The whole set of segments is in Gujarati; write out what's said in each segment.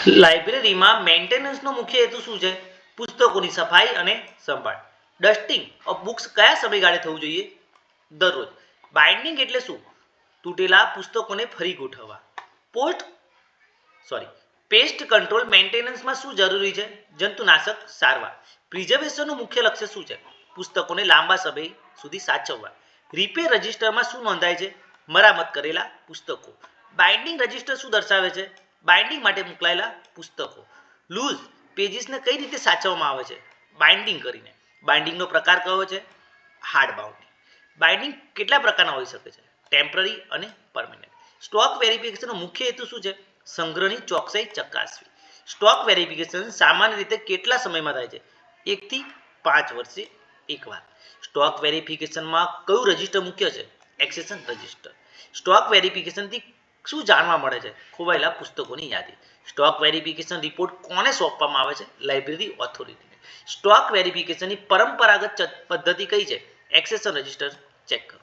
લાઇબ્રેરીમાં મેન્ટેનન્સનો મુખ્ય હેતુ શું છે? પુસ્તકોની સફાઈ અને સંભાળ. ડસ્ટિંગ ઓફ બુક્સ કયા સમયગાળે થવું જોઈએ? દરરોજ. બાઇન્ડિંગ એટલે શું? તૂટેલા પુસ્તકોને ફરી ગોઠવવા. પેસ્ટ કંટ્રોલ મેન્ટેનન્સમાં શું જરૂરી છે? જંતુનાશક સારવાર. પ્રિઝર્વેશનનું મુખ્ય લક્ષ્ય શું છે? પુસ્તકોને લાંબા સમય સુધી સાચવવા. રિપેર રજિસ્ટરમાં શું નોંધાય છે? મરામત કરેલા પુસ્તકો. બાઇન્ડિંગ રજિસ્ટર શું દર્શાવે છે? બાઇન્ડિંગ માટે મોકલાયેલા પુસ્તકો. લૂઝ પેજીસને કઈ રીતે સાચવવામાં આવે છે? બાઇન્ડિંગ કરીને. બાઇન્ડિંગનો પ્રકાર કયો છે? Hard bounding. બાઇન્ડિંગ કેટલા પ્રકારના હોઈ શકે છે? ટેમ્પરરી અને પરમેનન્ટ. સ્ટોક વેરિફિકેશનનો મુખ્ય હેતુ શું છે? સંગ્રહની ચોકસાઈ ચકાસવી. સ્ટોક વેરિફિકેશન સામાન્ય રીતે કેટલા સમયમાં થાય છે? 1 થી 5 વર્ષે એકવાર. સ્ટોક વેરિફિકેશનમાં કયું રજિસ્ટર મુખ્ય છે? Accession register. સ્ટોક વેરિફિકેશનથી શું જાણવા મળે છે? ખોવાયેલા પુસ્તકોની યાદી. સ્ટોક વેરિફિકેશન રિપોર્ટ કોને સોંપવામાં આવે છે? લાઇબ્રેરી ઓથોરિટીને. સ્ટોક વેરિફિકેશનની પરંપરાગત પદ્ધતિ કઈ છે? એક્સેશન રજિસ્ટર ચેક કરો.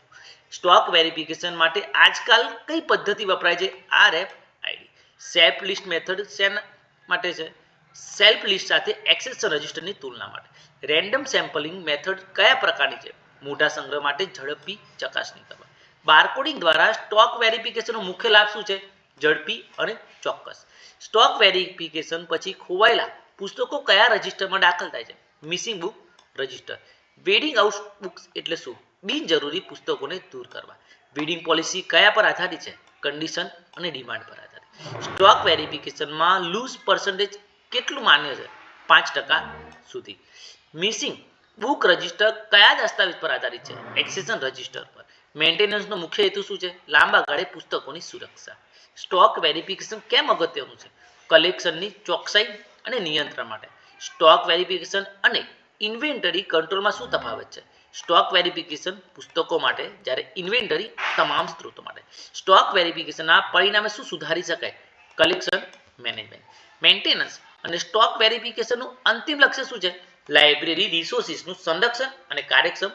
સ્ટોક વેરિફિકેશન માટે આજકાલ કઈ પદ્ધતિ વપરાય છે? RFID. સેલ્ફ લિસ્ટ મેથડ શેના માટે છે? સેલ્ફ લિસ્ટ સાથે એક્સેશન રજિસ્ટરની તુલના માટે. રેન્ડમ સેમ્પલિંગ મેથડ કયા પ્રકારની છે? મોટા સંગ્રહ માટે ઝડપી ચકાસણી કરવા. બારકોડિંગ દ્વારા સ્ટોક વેરિફિકેશનનો મુખ્ય લાભ શું છે? ઝડપી અને ચોક્કસ. સ્ટોક વેરિફિકેશન પછી ખોવાયેલા પુસ્તકો કયા રજિસ્ટરમાં દાખલ થાય છે? Missing book register. Wedding out books એટલે શું? બિનજરૂરી પુસ્તકોને દૂર કરવા. વેડિંગ પોલિસી કયા પર આધારિત છે? કન્ડિશન અને ડિમાન્ડ પર આધારિત. સ્ટોક વેરિફિકેશનમાં લૂઝ પર્સન્ટેજ કેટલું માન્ય છે? 5% સુધી. મિસિંગ બુક રજિસ્ટર કયા દસ્તાવેજ પર આધારિત છે? એક્સેશન રજિસ્ટર પર. મેન્ટેનન્સનો મુખ્ય હેતુ શું છે? લાંબા ગાળે પુસ્તકોની સુરક્ષા. સ્ટોક વેરિફિકેશન કેમ અગત્યનું છે? કલેક્શનની ચોકસાઈ અને નિયંત્રણ માટે. સ્ટોક વેરિફિકેશન અને ઇન્વેન્ટરી કંટ્રોલમાં શું તફાવત છે? સ્ટોક વેરિફિકેશન પુસ્તકો માટે, જ્યારે ઇન્વેન્ટરી તમામ સ્ત્રોતો માટે. સ્ટોક વેરિફિકેશનના પરિણામે શું સુધારી શકાય? Collection management. મેન્ટેનન્સ અને સ્ટોક વેરિફિકેશનનું અંતિમ લક્ષ્ય શું છે? લાઇબ્રેરી રિસોર્સિસનું સંરક્ષણ અને કાર્યક્ષમ